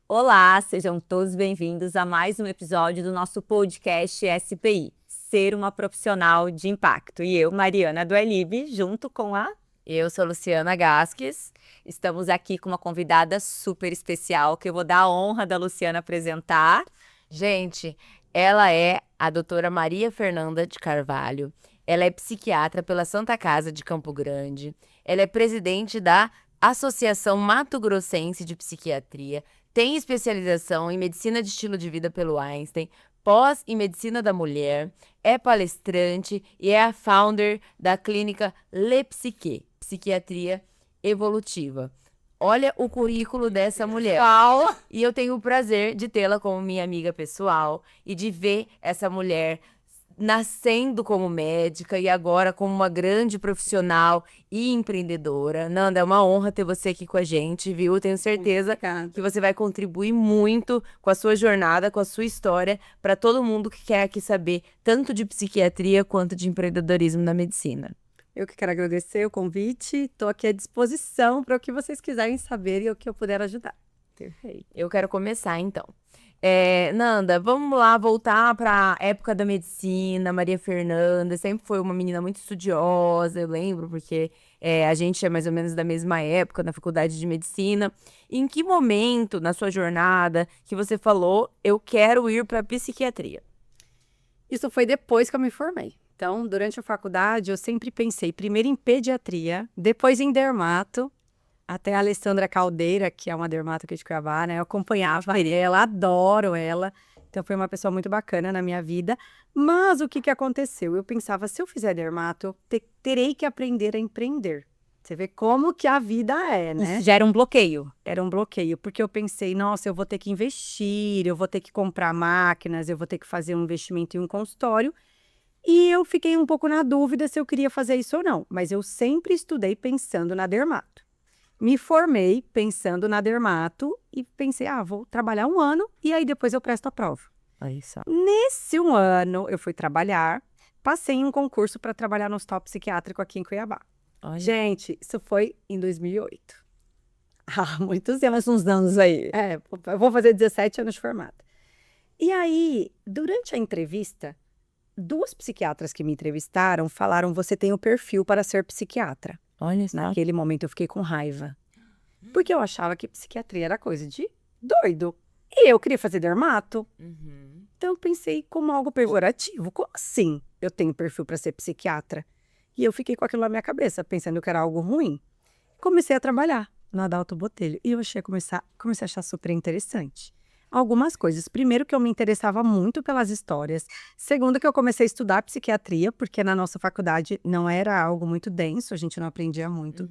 Olá, sejam todos bem-vindos a mais um episódio do nosso podcast SPI, Ser uma Profissional de Impacto. E eu, Mariana Duelib, junto com a... Eu sou Luciana Gasques. Estamos aqui com uma convidada super especial, que eu vou dar a honra da Luciana apresentar. Gente, ela é a doutora Maria Fernanda de Carvalho. Ela é psiquiatra pela Santa Casa de Campo Grande. Ela é presidente da Associação Mato Grossense de Psiquiatria. Tem especialização em medicina de estilo de vida pelo Einstein, pós em medicina da mulher, é palestrante e é a founder da clínica Le Psique, psiquiatria evolutiva. Olha o currículo dessa mulher. E eu tenho o prazer de tê-la como minha amiga pessoal e de ver essa mulher nascendo como médica e agora como uma grande profissional e empreendedora. Nanda, é uma honra ter você aqui com a gente, viu? Tenho certeza que você vai contribuir muito com a sua jornada, com a sua história, para todo mundo que quer aqui saber tanto de psiquiatria quanto de empreendedorismo na medicina. Eu que quero agradecer o convite, estou aqui à disposição para o que vocês quiserem saber e o que eu puder ajudar. Perfeito. Eu quero começar, então. Nanda, vamos lá voltar para a época da medicina. Maria Fernanda sempre foi uma menina muito estudiosa, eu lembro, porque a gente é mais ou menos da mesma época, na faculdade de medicina. Em que momento na sua jornada que você falou, eu quero ir para psiquiatria? Isso foi depois que eu me formei. Então, durante a faculdade, eu sempre pensei primeiro em pediatria, depois em dermato. Até a Alessandra Caldeira, que é uma dermato aqui de Cuiabá, né? Eu acompanhava ela, adoro ela. Então, foi uma pessoa muito bacana na minha vida. Mas o que aconteceu? Eu pensava, se eu fizer dermato, eu terei que aprender a empreender. Você vê como que a vida é, né? Isso já era um bloqueio. Era um bloqueio, porque eu pensei, nossa, eu vou ter que investir, eu vou ter que comprar máquinas, eu vou ter que fazer um investimento em um consultório. E eu fiquei um pouco na dúvida se eu queria fazer isso ou não. Mas eu sempre estudei pensando na dermato. Me formei pensando na dermato e pensei, vou trabalhar 1 ano e aí depois eu presto a prova. Olha só. Nesse 1 ano, eu fui trabalhar, passei em um concurso para trabalhar no hospital psiquiátrico aqui em Cuiabá. Olha. Gente, isso foi em 2008. Muitos anos, uns anos aí. Eu vou fazer 17 anos de formada. E aí, durante a entrevista, 2 psiquiatras que me entrevistaram falaram, você tem o perfil para ser psiquiatra. Olha só. Naquele momento eu fiquei com raiva. Porque eu achava que psiquiatria era coisa de doido. E eu queria fazer dermato. Então eu pensei como algo pejorativo. Como assim eu tenho perfil para ser psiquiatra? E eu fiquei com aquilo na minha cabeça, pensando que era algo ruim. Comecei a trabalhar na Adalto Botelho. E eu comecei a achar super interessante. Algumas coisas. Primeiro, que eu me interessava muito pelas histórias. Segundo, que eu comecei a estudar psiquiatria, porque na nossa faculdade não era algo muito denso, a gente não aprendia muito.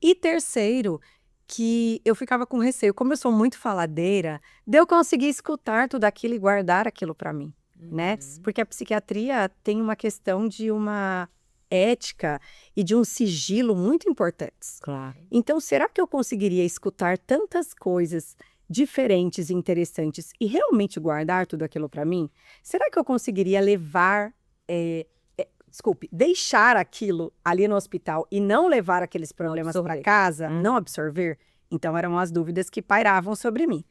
E terceiro, que eu ficava com receio. Como eu sou muito faladeira, de eu conseguir escutar tudo aquilo e guardar aquilo para mim, né? Porque a psiquiatria tem uma questão de uma ética e de um sigilo muito importantes. Claro. Então, será que eu conseguiria escutar tantas coisas diferentes e interessantes e realmente guardar tudo aquilo para mim? Será que eu conseguiria levar, deixar aquilo ali no hospital e não levar aqueles problemas para casa, não absorver? Então, eram as dúvidas que pairavam sobre mim.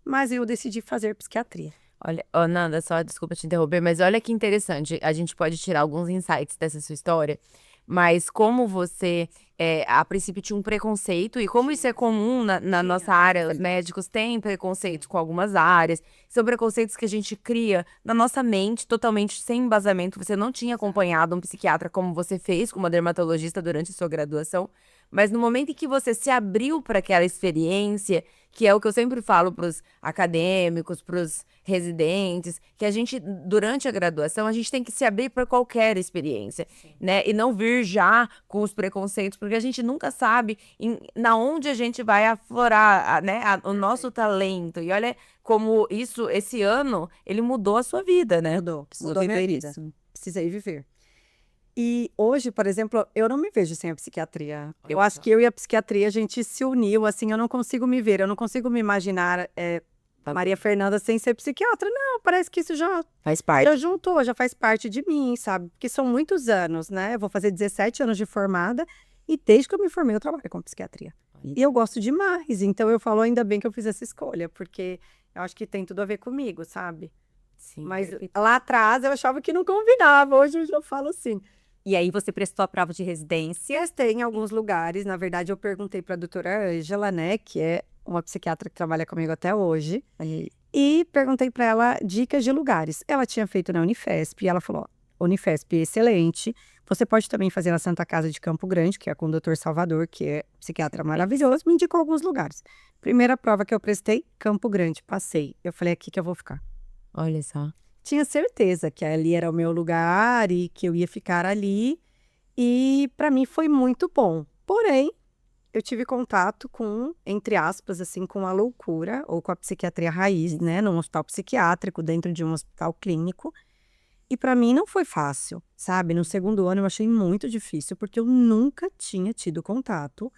Mas eu decidi fazer psiquiatria. Olha, Nanda, só desculpa te interromper, mas olha que interessante, a gente pode tirar alguns insights dessa sua história, mas como você, a princípio, tinha um preconceito, e como isso é comum na nossa área, os médicos têm preconceito com algumas áreas, são preconceitos que a gente cria na nossa mente, totalmente sem embasamento. Você não tinha acompanhado um psiquiatra como você fez, como uma dermatologista durante a sua graduação, mas no momento em que você se abriu para aquela experiência, que é o que eu sempre falo para os acadêmicos, para os residentes, que a gente, durante a graduação, a gente tem que se abrir para qualquer experiência, né? E não vir já com os preconceitos, porque a gente nunca sabe na onde a gente vai aflorar, né, o nosso talento. E olha como esse ano, ele mudou a sua vida, né? Mudou a minha vida. Precisei viver. E hoje, por exemplo, eu não me vejo sem a psiquiatria. Eu acho que eu e a psiquiatria, a gente se uniu, assim, eu não consigo me ver, eu não consigo me imaginar Maria Fernanda sem ser psiquiatra. Não, parece que isso já Faz parte. já juntou, já faz parte de mim, sabe? Porque são muitos anos, né? Eu vou fazer 17 anos de formada e desde que eu me formei eu trabalho com psiquiatria. E eu gosto demais. Então eu falo, ainda bem que eu fiz essa escolha, porque eu acho que tem tudo a ver comigo, sabe? Sim, Mas perfeito. lá atrás eu achava que não combinava. Hoje eu já falo assim. E aí você prestou a prova de residência. Testei em alguns lugares. Na verdade, eu perguntei para a doutora Ângela, né, que é uma psiquiatra que trabalha comigo até hoje. E perguntei para ela dicas de lugares. Ela tinha feito na Unifesp e ela falou: ó, Unifesp, excelente. Você pode também fazer na Santa Casa de Campo Grande, que é com o Dr. Salvador, que é psiquiatra maravilhoso. Me indicou alguns lugares. Primeira prova que eu prestei, Campo Grande. Passei. Eu falei, aqui que eu vou ficar. Olha só. Tinha certeza que ali era o meu lugar e que eu ia ficar ali. E para mim foi muito bom. Porém, eu tive contato com, entre aspas, assim, com a loucura ou com a psiquiatria raiz, né, num hospital psiquiátrico, dentro de um hospital clínico. E para mim não foi fácil, sabe? No segundo ano eu achei muito difícil, porque eu nunca tinha tido contato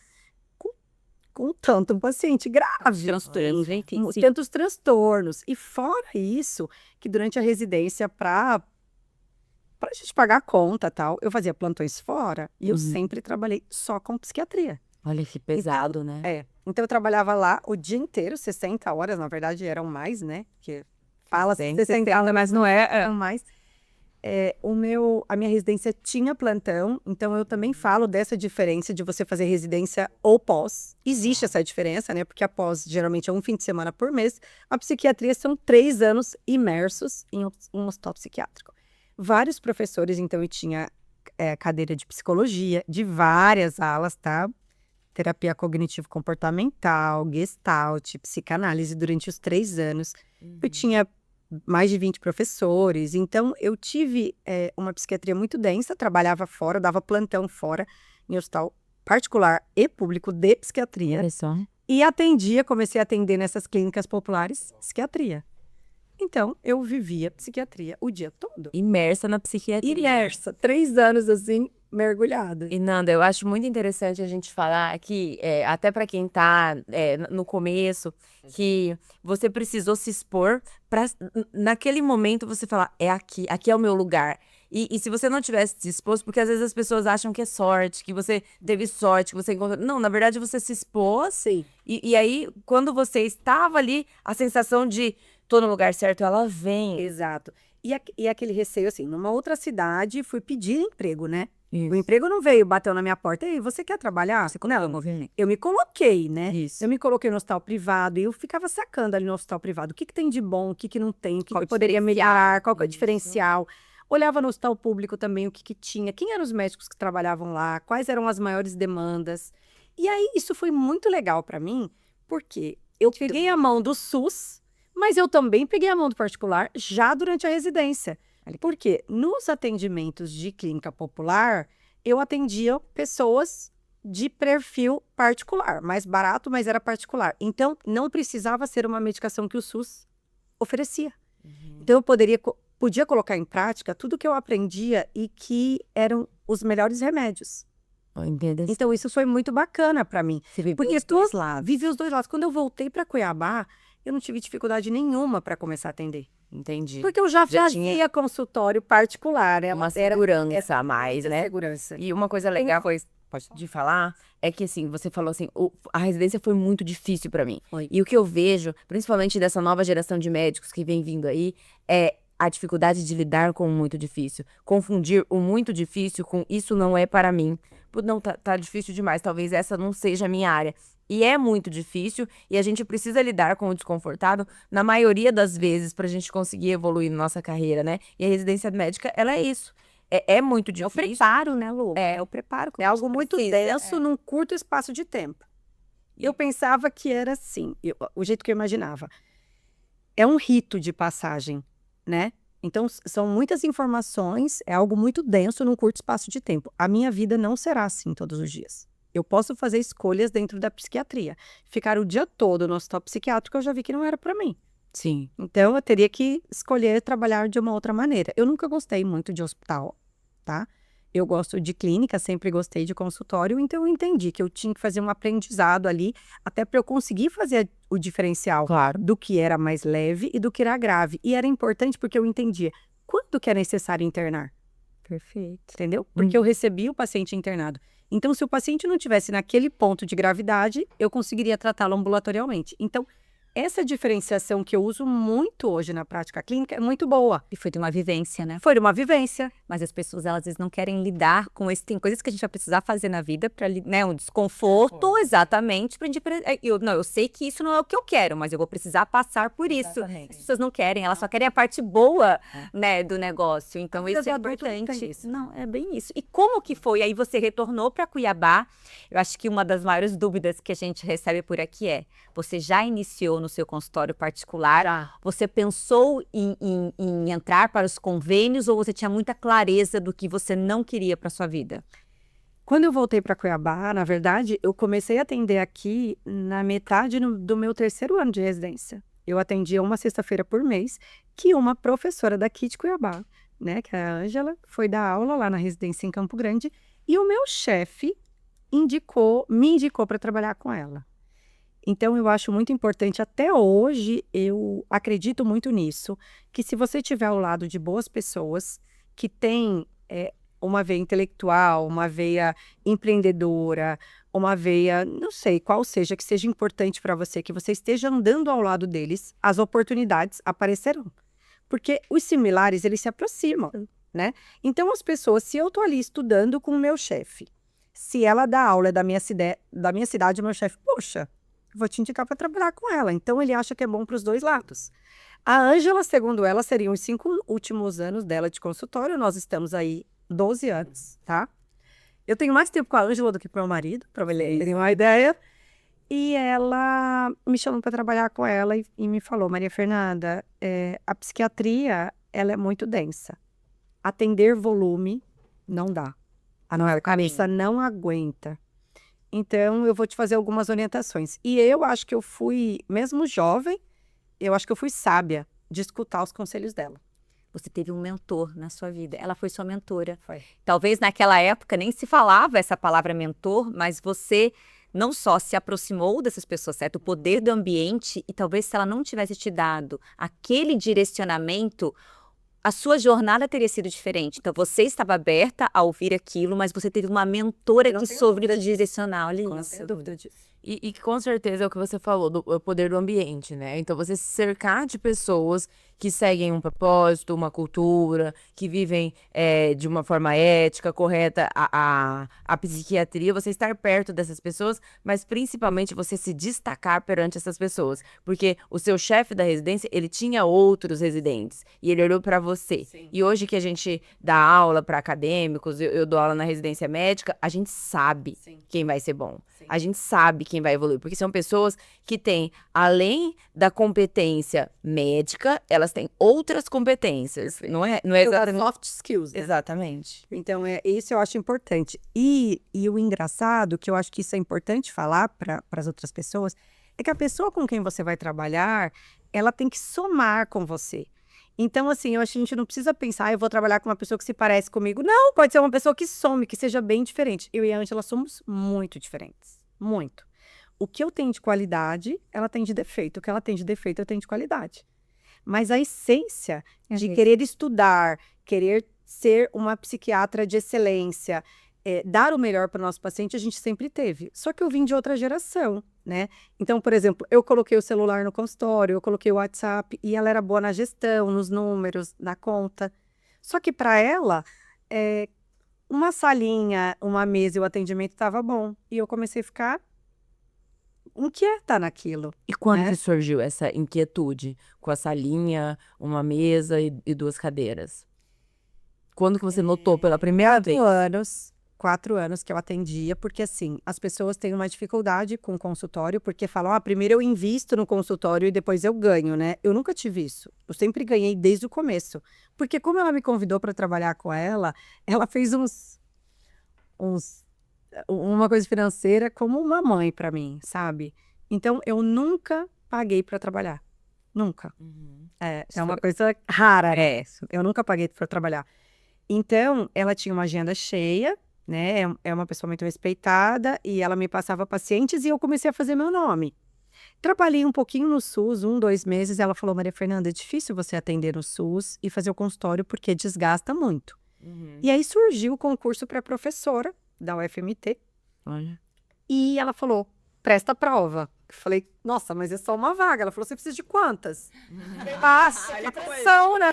com tanto paciente grave. Transtornos, gente. Tantos transtornos. E fora isso, que durante a residência, para a gente pagar a conta e tal, eu fazia plantões fora e eu sempre trabalhei só com psiquiatria. Olha que pesado, né? Então eu trabalhava lá o dia inteiro, 60 horas, na verdade eram mais, né? Porque fala 60 horas, mas não eram mais. A minha residência tinha plantão, então eu também falo dessa diferença de você fazer residência ou pós. Existe essa diferença, né? Porque a pós geralmente é um fim de semana por mês. A psiquiatria são 3 anos imersos em um hospital psiquiátrico. Vários professores, então eu tinha cadeira de psicologia, de várias alas, tá? Terapia cognitivo-comportamental, gestalt, psicanálise durante os 3 anos. Eu tinha mais de 20 professores, então eu tive uma psiquiatria muito densa, trabalhava fora, dava plantão fora, em hospital particular e público de psiquiatria. Olha só. E comecei a atender nessas clínicas populares, psiquiatria. Então, eu vivia psiquiatria o dia todo. Imersa na psiquiatria. Imersa, 3 anos assim, mergulhada. E Nanda, eu acho muito interessante a gente falar que, até para quem tá no começo, que você precisou se expor para naquele momento você falar, aqui é o meu lugar. E se você não tivesse se exposto, porque às vezes as pessoas acham que é sorte, que você teve sorte, que você encontrou. Não, na verdade você se expôs. Sim. E aí, quando você estava ali, a sensação de tô no lugar certo, ela vem. Exato. E aquele receio, assim, numa outra cidade, fui pedir emprego, né? Isso. O emprego não veio, bateu na minha porta. Ei, você quer trabalhar? Não, eu me coloquei, né? Isso. Eu me coloquei no hospital privado e eu ficava sacando ali no hospital privado. O que tem de bom, o que não tem, o que poderia melhorar, qual que é o diferencial. Olhava no hospital público também o que tinha, quem eram os médicos que trabalhavam lá, quais eram as maiores demandas. E aí, isso foi muito legal para mim, porque eu peguei a mão do SUS, mas eu também peguei a mão do particular já durante a residência. Porque nos atendimentos de clínica popular, eu atendia pessoas de perfil particular, mais barato, mas era particular. Então, não precisava ser uma medicação que o SUS oferecia. Então, eu podia colocar em prática tudo que eu aprendia e que eram os melhores remédios. Entendeu? Então, isso foi muito bacana para mim. Você viveu Porque os dois lados. vivi os 2 lados. Quando eu voltei para Cuiabá, eu não tive dificuldade nenhuma para começar a atender. Entendi. Porque eu já Já fazia consultório particular. Uma segurança a mais, né? Segurança. E uma coisa legal de falar é que, assim, você falou assim, a residência foi muito difícil pra mim. Foi. E o que eu vejo, principalmente dessa nova geração de médicos que vem vindo aí, é a dificuldade de lidar com o muito difícil. Confundir o muito difícil com isso não é para mim. Não, tá difícil demais, talvez essa não seja a minha área. E é muito difícil e a gente precisa lidar com o desconfortável na maioria das vezes pra gente conseguir evoluir na nossa carreira, né? E a residência médica, ela é isso. É muito difícil. É o preparo, né, Lu? É o preparo. É algo muito denso num curto espaço de tempo. Eu pensava que era assim, o jeito que eu imaginava. É um rito de passagem, né? Então, são muitas informações, é algo muito denso num curto espaço de tempo. A minha vida não será assim todos os dias. Eu posso fazer escolhas dentro da psiquiatria. Ficar o dia todo no hospital psiquiátrico, eu já vi que não era para mim. Sim. Então, eu teria que escolher trabalhar de uma outra maneira. Eu nunca gostei muito de hospital, tá? Eu gosto de clínica, sempre gostei de consultório, então eu entendi que eu tinha que fazer um aprendizado ali, até para eu conseguir fazer o diferencial do que era mais leve e do que era grave. E era importante porque eu entendia quando que é necessário internar. Perfeito. Entendeu? Porque eu recebi o paciente internado. Então, se o paciente não tivesse naquele ponto de gravidade, eu conseguiria tratá-lo ambulatorialmente. Então, essa diferenciação que eu uso muito hoje na prática clínica é muito boa. E foi de uma vivência, né? Foi uma vivência. Mas as pessoas, elas, às vezes, não querem lidar com isso. Tem coisas que a gente vai precisar fazer na vida para, né, um desconforto, exatamente. Eu sei que isso não é o que eu quero, mas eu vou precisar passar por isso. Exatamente. As pessoas não querem, elas só querem a parte boa, né, do negócio. Então, isso é importante. Isso. Não, é bem isso. E como que foi? Aí você retornou para Cuiabá. Eu acho que uma das maiores dúvidas que a gente recebe por aqui é: você já iniciou no seu consultório particular? Você pensou em entrar para os convênios ou você tinha muita clareza do que você não queria para sua vida? Quando eu voltei para Cuiabá, na verdade, eu comecei a atender aqui na metade do meu 3º ano de residência. Eu atendia uma sexta-feira por mês, que uma professora daqui de Cuiabá, né, que é a Ângela, foi dar aula lá na residência em Campo Grande, e o meu chefe me indicou para trabalhar com ela. Então, eu acho muito importante, até hoje, eu acredito muito nisso, que se você estiver ao lado de boas pessoas, que têm uma veia intelectual, uma veia empreendedora, uma veia, não sei, qual seja, que seja importante para você, que você esteja andando ao lado deles, as oportunidades aparecerão. Porque os similares, eles se aproximam, né? Então, as pessoas, se eu estou ali estudando com o meu chefe, se ela dá aula da minha cidade, o meu chefe, poxa, vou te indicar para trabalhar com ela. Então, ele acha que é bom para os dois lados. A Ângela, segundo ela, seriam os 5 últimos anos dela de consultório. Nós estamos aí 12 anos, tá? Eu tenho mais tempo com a Ângela do que com o meu marido, para vocês terem uma ideia. E ela me chamou para trabalhar com ela e me falou: Maria Fernanda, a psiquiatria, ela é muito densa. Atender volume não dá. A cabeça não aguenta. Então, eu vou te fazer algumas orientações. E eu acho que eu fui, mesmo jovem, eu acho que eu fui sábia de escutar os conselhos dela. Você teve um mentor na sua vida. Ela foi sua mentora. Foi. Talvez naquela época nem se falava essa palavra mentor, mas você não só se aproximou dessas pessoas, certo? O poder do ambiente, e talvez se ela não tivesse te dado aquele direcionamento, a sua jornada teria sido diferente. Então, você estava aberta a ouvir aquilo, mas você teve uma mentora que soube te direcionar. Olha Não isso. tenho dúvida disso. E com certeza é o que você falou, o poder do ambiente, né? Então, você se cercar de pessoas que seguem um propósito, uma cultura, que vivem de uma forma ética, correta, a psiquiatria, você estar perto dessas pessoas, mas principalmente você se destacar perante essas pessoas. Porque o seu chefe da residência, ele tinha outros residentes, e ele olhou para você. Sim. E hoje que a gente dá aula para acadêmicos, eu dou aula na residência médica, a gente sabe Sim. quem vai ser bom. Sim. A gente sabe quem vai evoluir, porque são pessoas que têm, além da competência médica, elas têm outras competências. Não é exatamente. Soft skills, né? Exatamente. Então, isso eu acho importante. E o engraçado, que eu acho que isso é importante falar para as outras pessoas, é que a pessoa com quem você vai trabalhar, ela tem que somar com você. Então, assim, eu acho que a gente não precisa pensar, eu vou trabalhar com uma pessoa que se parece comigo. Não, pode ser uma pessoa que some, que seja bem diferente. Eu e a Ângela somos muito diferentes. Muito. O que eu tenho de qualidade, ela tem de defeito. O que ela tem de defeito, eu tenho de qualidade. Mas a essência de querer estudar, querer ser uma psiquiatra de excelência, dar o melhor para o nosso paciente, a gente sempre teve. Só que eu vim de outra geração, né? Então, por exemplo, eu coloquei o celular no consultório, eu coloquei o WhatsApp, e ela era boa na gestão, nos números, na conta. Só que para ela, uma salinha, uma mesa e o atendimento estava bom. E eu comecei a ficar inquieta naquilo. E quando né? que surgiu essa inquietude com a salinha, uma mesa e 2 cadeiras? Quando que você notou pela primeira vez? 4 anos que eu atendia, porque assim, as pessoas têm uma dificuldade com o consultório, porque falam, primeiro eu invisto no consultório e depois eu ganho, né? Eu nunca tive isso. Eu sempre ganhei desde o começo. Porque como ela me convidou para trabalhar com ela fez uma coisa financeira como uma mãe para mim, sabe? Então, eu nunca paguei para trabalhar. Nunca. Uhum. É uma coisa rara. Eu nunca paguei para trabalhar. Então, ela tinha uma agenda cheia, né? É uma pessoa muito respeitada, e ela me passava pacientes e eu comecei a fazer meu nome. Trabalhei um pouquinho no SUS, 2 meses, ela falou, Maria Fernanda, é difícil você atender no SUS e fazer o consultório porque desgasta muito. Uhum. E aí surgiu o concurso para professora da UFMT. Olha. E ela falou, presta a prova. Eu falei, nossa, mas é só uma vaga. Ela falou, você precisa de quantas? Passa, que pressão, né?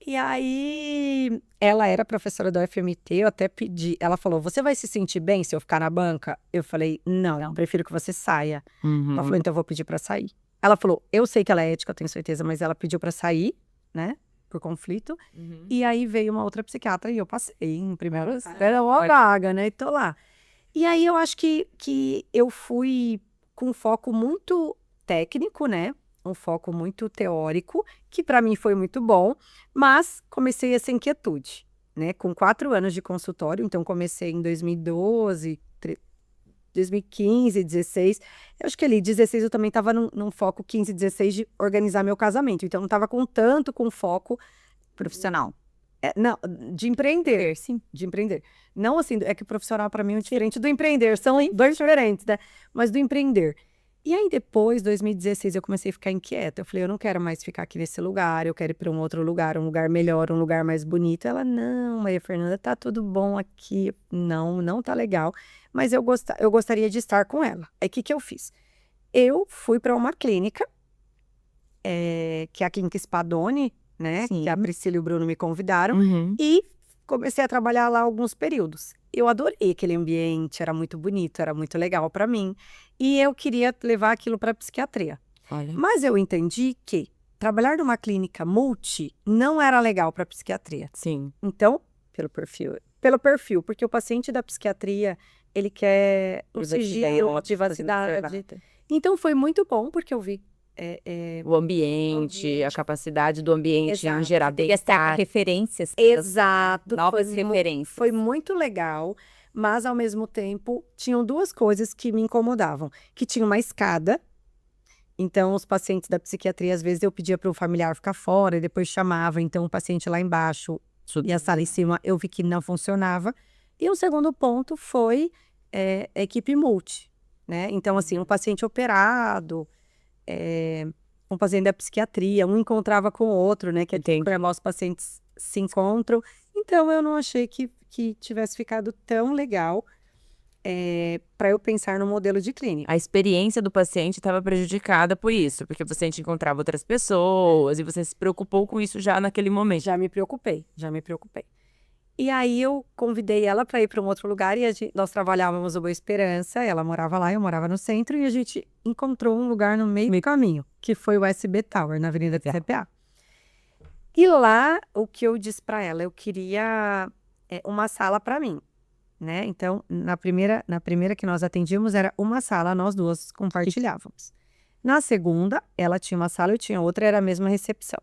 E aí, ela era professora da UFMT, eu até pedi. Ela falou, você vai se sentir bem se eu ficar na banca? Eu falei, não, eu prefiro que você saia. Ela falou, então eu vou pedir pra sair. Ela falou, eu sei que ela é ética, eu tenho certeza, mas ela pediu pra sair, né? Por conflito. E aí veio uma outra psiquiatra e eu passei em primeiro. Era uma vaga, né? E tô lá. E aí eu acho que eu fui com um foco muito técnico, né? Um foco muito teórico, que para mim foi muito bom, mas comecei essa inquietude, né? Com 4 anos de consultório, então comecei em 2012, 2015, 16. Eu acho que ali, 16, eu também estava num foco 15, 16 de organizar meu casamento. Então, não estava com foco Profissional. não, de empreender. Sim. De empreender. Não assim, é que o profissional para mim é diferente do empreender. São dois diferentes, né? Mas do empreender. E aí, depois, 2016, eu comecei a ficar inquieta. Eu falei, eu não quero mais ficar aqui nesse lugar, eu quero ir para um outro lugar, um lugar melhor, um lugar mais bonito. Ela, não, Maria Fernanda, tá tudo bom aqui. Não, não tá legal. Mas eu gostaria de estar com ela. Aí, o que eu fiz? Eu fui para uma clínica, que é a Clínica Spadoni, né? Sim. Que a Priscila e o Bruno me convidaram. Uhum. E comecei a trabalhar lá alguns períodos. Eu adorei aquele ambiente, era muito bonito, era muito legal para mim. E eu queria levar aquilo para psiquiatria. Olha. Mas eu entendi que trabalhar numa clínica multi não era legal para psiquiatria. Sim. Então, pelo perfil, porque o paciente da psiquiatria, ele quer o sigilo, privacidade. Então foi muito bom, porque eu vi O ambiente, a capacidade do ambiente em gerar E essa bem-estar. referências. exato, Novas referências. foi muito legal, mas ao mesmo tempo tinham 2 coisas que me incomodavam, que tinha uma escada. Então os pacientes da psiquiatria, às vezes eu pedia para o familiar ficar fora e depois chamava, então o paciente lá embaixo e a sala em cima, eu vi que não funcionava. E o segundo ponto foi a equipe multi, né? Então assim, um paciente operado, um paciente da psiquiatria, um encontrava com o outro, né? Que é Entendi. normal, os pacientes se encontram. Então, eu não achei que tivesse ficado tão legal para eu pensar no modelo de clínica. A experiência do paciente estava prejudicada por isso, porque o paciente encontrava outras pessoas e você se preocupou com isso já naquele momento. Já me preocupei. E aí, eu convidei ela para ir para um outro lugar e nós trabalhávamos no Boa Esperança, ela morava lá, eu morava no centro, e a gente encontrou um lugar no meio do caminho, que foi o SB Tower, na Avenida do CPA. E lá, o que eu disse para ela, eu queria uma sala para mim, né? Então, na primeira que nós atendíamos, era uma sala, nós duas compartilhávamos. Na segunda, ela tinha uma sala, eu tinha outra, era a mesma recepção.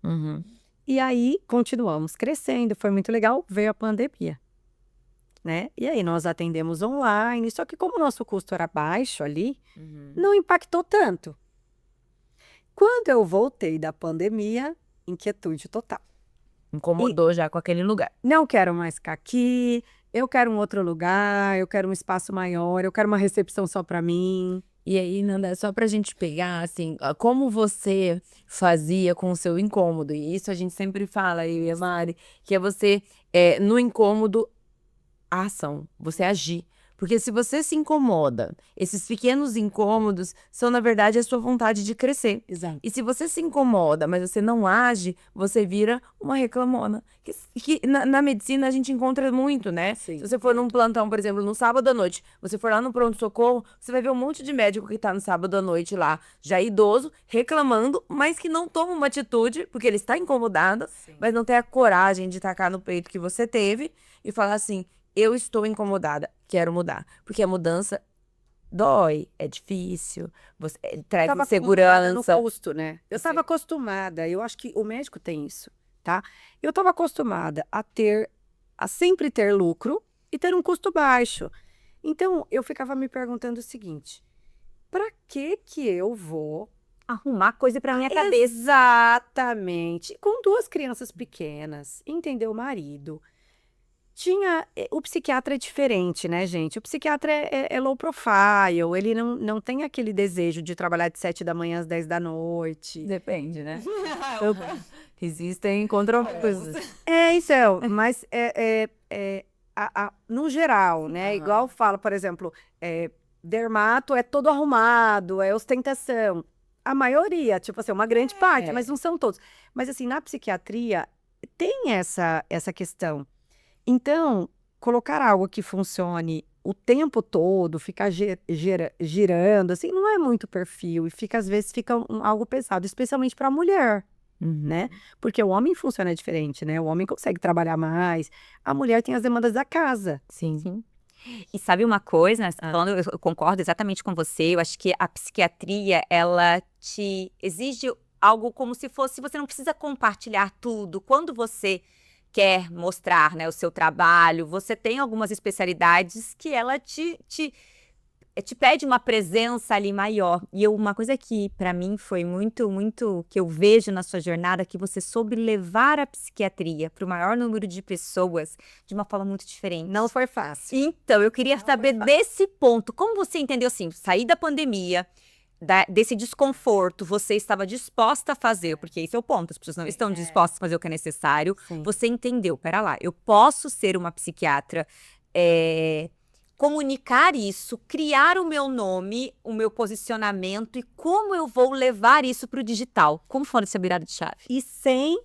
Uhum. E aí, continuamos crescendo, foi muito legal, veio a pandemia, né? E aí, nós atendemos online, só que como o nosso custo era baixo ali, não impactou tanto. Quando eu voltei da pandemia, inquietude total. Incomodou já com aquele lugar. Não quero mais ficar aqui, eu quero um outro lugar, eu quero um espaço maior, eu quero uma recepção só para mim. E aí, Nanda, só pra gente pegar, assim, como você fazia com o seu incômodo. E isso a gente sempre fala, eu e a Mari, que é você, no incômodo, a ação, você agir. Porque se você se incomoda, esses pequenos incômodos são, na verdade, a sua vontade de crescer. Exato. E se você se incomoda, mas você não age, você vira uma reclamona. Que na medicina a gente encontra muito, né? Sim. Se você for num plantão, por exemplo, no sábado à noite, você for lá no pronto-socorro, você vai ver um monte de médico que tá no sábado à noite lá, já idoso, reclamando, mas que não toma uma atitude, porque ele está incomodado, mas não tem a coragem de tacar no peito que você teve e falar assim, eu estou incomodada, quero mudar. Porque a mudança dói, é difícil, você traz Tava insegurança. no custo, né? Eu estava acostumada, eu acho que o médico tem isso, tá? Eu estava acostumada a sempre ter lucro e ter um custo baixo. Então, eu ficava me perguntando o seguinte, para que eu vou Arrumar coisa pra minha cabeça. exatamente, com 2 crianças pequenas, entendeu? O marido. O psiquiatra é diferente, né, gente? O psiquiatra é low profile, ele não tem aquele desejo de trabalhar de 7 da manhã às 10 da noite. Depende, né? Existem controvérsias. Isso mas no geral, né? Aham. Igual fala, por exemplo, dermato é todo arrumado, é ostentação. A maioria, tipo assim, uma grande parte, mas não são todos. Mas assim, na psiquiatria tem essa questão. Então, colocar algo que funcione o tempo todo, ficar girando, assim, não é muito perfil. E às vezes fica algo pesado, especialmente para a mulher, né? Porque o homem funciona diferente, né? O homem consegue trabalhar mais, a mulher tem as demandas da casa. Sim. Sim. E sabe uma coisa, né, falando, eu concordo exatamente com você, eu acho que a psiquiatria, ela te exige algo como se fosse, você não precisa compartilhar tudo. Quando você quer mostrar, né, o seu trabalho, você tem algumas especialidades que ela te pede uma presença ali maior. E uma coisa que para mim foi muito, muito que eu vejo na sua jornada, que você soube levar a psiquiatria para o maior número de pessoas de uma forma muito diferente. Não foi fácil. Então, eu queria saber desse ponto, como você entendeu assim, sair da pandemia, desse desconforto, você estava disposta a fazer, porque esse é o ponto, as pessoas não estão dispostas a fazer o que é necessário. Sim. Você entendeu, pera lá, eu posso ser uma psiquiatra, comunicar isso, criar o meu nome, o meu posicionamento e como eu vou levar isso para o digital. Como foi essa virada de chave? E sem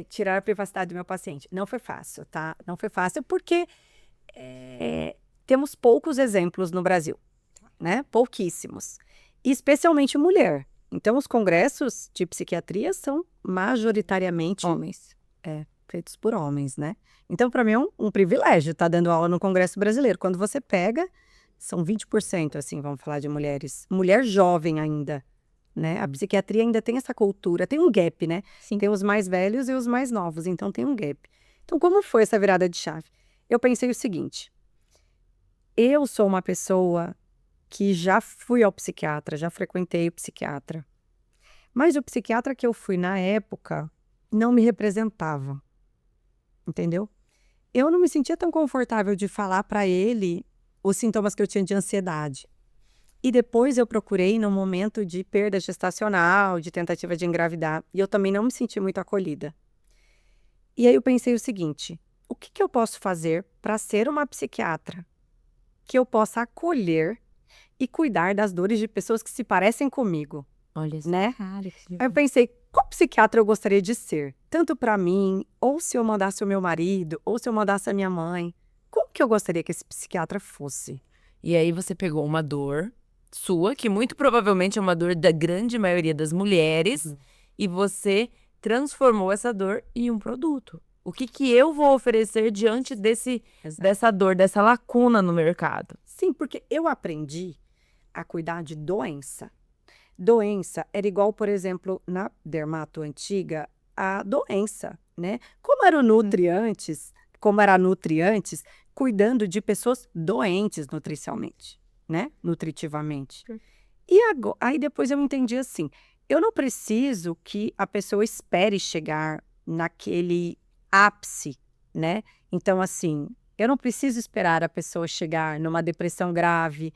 tirar a privacidade do meu paciente. Não foi fácil, tá? Não foi fácil porque temos poucos exemplos no Brasil, né? Pouquíssimos. E especialmente mulher. Então, os congressos de psiquiatria são majoritariamente Homens. feitos por homens, né? Então, para mim é um privilégio estar dando aula no Congresso Brasileiro. Quando você pega, são 20%, assim, vamos falar de mulheres. Mulher jovem ainda, né? A psiquiatria ainda tem essa cultura, tem um gap, né? Sim. Tem os mais velhos e os mais novos, então tem um gap. Então, como foi essa virada de chave? Eu pensei o seguinte, eu sou uma pessoa que já fui ao psiquiatra, já frequentei o psiquiatra, mas o psiquiatra que eu fui na época não me representava, entendeu? Eu não me sentia tão confortável de falar para ele os sintomas que eu tinha de ansiedade. E depois eu procurei no momento de perda gestacional, de tentativa de engravidar, e eu também não me senti muito acolhida. E aí eu pensei o seguinte, o que eu posso fazer para ser uma psiquiatra que eu possa acolher e cuidar das dores de pessoas que se parecem comigo, Olha isso. né? Cara, Aí eu pensei, qual psiquiatra eu gostaria de ser? Tanto para mim, ou se eu mandasse o meu marido, ou se eu mandasse a minha mãe. Como que eu gostaria que esse psiquiatra fosse? E aí você pegou uma dor sua, que muito provavelmente é uma dor da grande maioria das mulheres, e você transformou essa dor em um produto. O que eu vou oferecer diante dessa dor, dessa lacuna no mercado? Sim, porque eu aprendi a cuidar de doença. Doença era igual, por exemplo, na dermato antiga, a doença, né? Como era a Nutri antes, cuidando de pessoas doentes nutritivamente. E aí depois eu entendi assim, eu não preciso que a pessoa espere chegar naquele ápice, né? Então, assim, eu não preciso esperar a pessoa chegar numa depressão grave,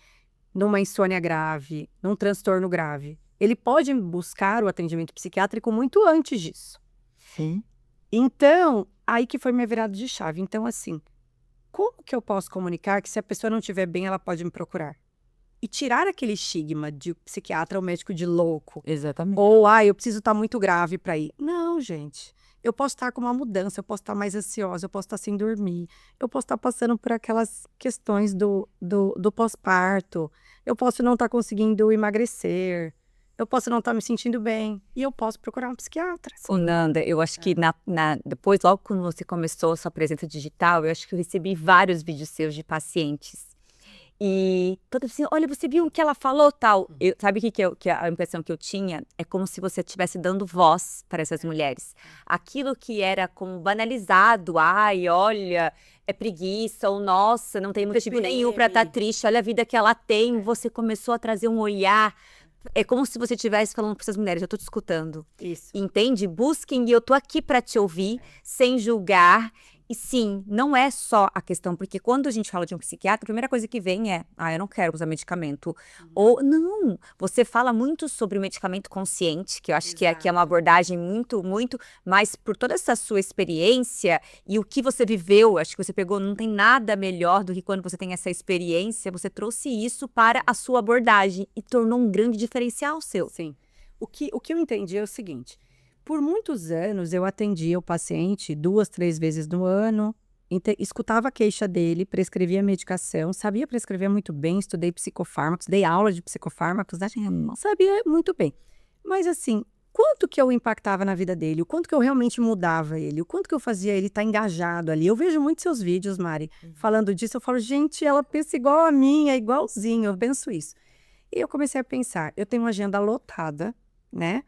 numa insônia grave, num transtorno grave. Ele pode buscar o atendimento psiquiátrico muito antes disso. Sim. Então, aí que foi minha virada de chave. Então, assim, como que eu posso comunicar que se a pessoa não estiver bem, ela pode me procurar? E tirar aquele estigma de psiquiatra ou médico de louco. Exatamente. Ou, eu preciso estar muito grave para ir. Não, gente. Eu posso estar com uma mudança, eu posso estar mais ansiosa, eu posso estar sem dormir, eu posso estar passando por aquelas questões do pós-parto, eu posso não estar conseguindo emagrecer, eu posso não estar me sentindo bem, e eu posso procurar um psiquiatra. Ô, Nanda, eu acho que depois, logo quando você começou a sua presença digital, eu acho que eu recebi vários vídeos seus de pacientes. E todos assim, olha, você viu o que ela falou, tal. Sabe que a impressão que eu tinha? É como se você estivesse dando voz para essas mulheres. Aquilo que era como banalizado, ai, olha, é preguiça, ou nossa, não tem motivo nenhum para estar triste, olha a vida que ela tem. Você começou a trazer um olhar. É como se você estivesse falando para essas mulheres, eu tô te escutando. Isso. Entende? Busquem e eu tô aqui para te ouvir, sem julgar. E sim, não é só a questão, porque quando a gente fala de um psiquiatra, a primeira coisa que vem é, eu não quero usar medicamento. Ou, não, você fala muito sobre o medicamento consciente, que eu acho que é uma abordagem muito, muito, mas por toda essa sua experiência e o que você viveu, acho que você pegou, não tem nada melhor do que quando você tem essa experiência, você trouxe isso para a sua abordagem e tornou um grande diferencial seu. Sim. O que eu entendi é o seguinte: por muitos anos eu atendia o paciente 2, 3 vezes no ano, escutava a queixa dele, prescrevia medicação, sabia prescrever muito bem, estudei psicofármacos, dei aula de psicofármacos, né? Sabia muito bem. Mas assim, quanto que eu impactava na vida dele, o quanto que eu realmente mudava ele, o quanto que eu fazia ele estar engajado ali. Eu vejo muitos seus vídeos, Mari, falando disso, eu falo, gente, ela pensa igual a mim, é igualzinho, eu penso isso. E eu comecei a pensar, eu tenho uma agenda lotada, né?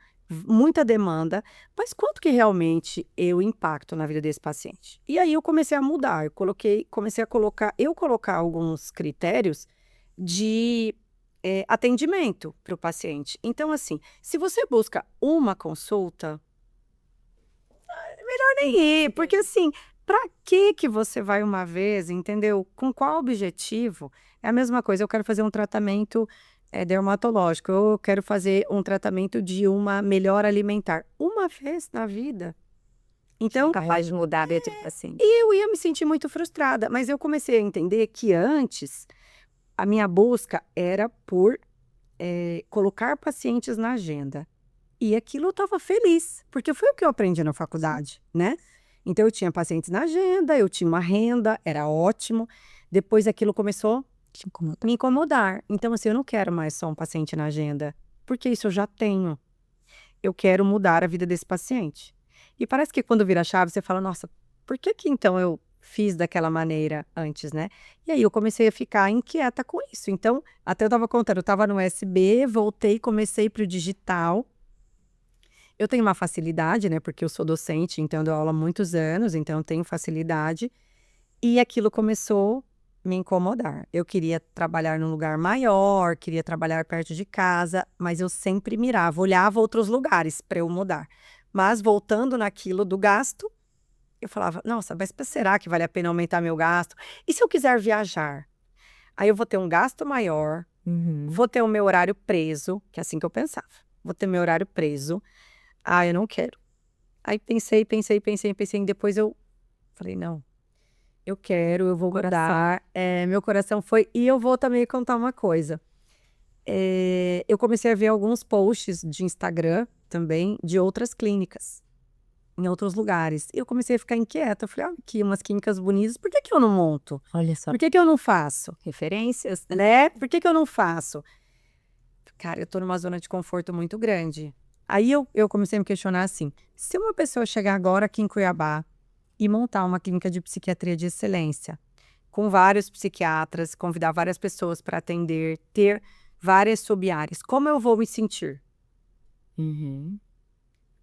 Muita demanda, mas quanto que realmente eu impacto na vida desse paciente? E aí eu comecei a mudar, comecei a colocar alguns critérios de atendimento para o paciente. Então, assim, se você busca uma consulta, é melhor nem ir, porque assim, para que você vai uma vez, entendeu? Com qual objetivo? É a mesma coisa, eu quero fazer um tratamento dermatológico, eu quero fazer um tratamento de uma melhora alimentar. Uma vez na vida. Então, Capaz de mudar a vida do paciente. eu ia me sentir muito frustrada, mas eu comecei a entender que antes a minha busca era por colocar pacientes na agenda. E aquilo eu estava feliz, porque foi o que eu aprendi na faculdade, né? Então eu tinha pacientes na agenda, eu tinha uma renda, era ótimo. Depois aquilo começou me incomodar. Então, assim, eu não quero mais só um paciente na agenda, porque isso eu já tenho. Eu quero mudar a vida desse paciente. E parece que quando vira a chave, você fala, nossa, por que então eu fiz daquela maneira antes, né? E aí eu comecei a ficar inquieta com isso. Então, até eu estava contando, eu estava no USB, voltei, comecei para o digital. Eu tenho uma facilidade, né? Porque eu sou docente, então eu dou aula há muitos anos, então eu tenho facilidade. E aquilo começou me incomodar. Eu queria trabalhar num lugar maior, queria trabalhar perto de casa, mas eu sempre mirava, olhava outros lugares para eu mudar. Mas voltando naquilo do gasto, eu falava, nossa, mas será que vale a pena aumentar meu gasto? E se eu quiser viajar? Aí eu vou ter um gasto maior, vou ter o meu horário preso, que é assim que eu pensava. Vou ter meu horário preso. Eu não quero. Aí pensei, e depois eu falei, não. Eu quero, eu vou mudar. Meu coração foi. E eu vou também contar uma coisa. Eu comecei a ver alguns posts de Instagram também de outras clínicas, em outros lugares. E eu comecei a ficar inquieta. Eu falei, aqui umas clínicas bonitas, por que eu não monto? Olha só. Por que eu não faço? Referências, Né? Por que eu não faço? Cara, eu tô numa zona de conforto muito grande. Aí eu comecei a me questionar assim: se uma pessoa chegar agora aqui em Cuiabá e montar uma clínica de psiquiatria de excelência, com vários psiquiatras, convidar várias pessoas para atender, ter várias sub-áreas, como eu vou me sentir?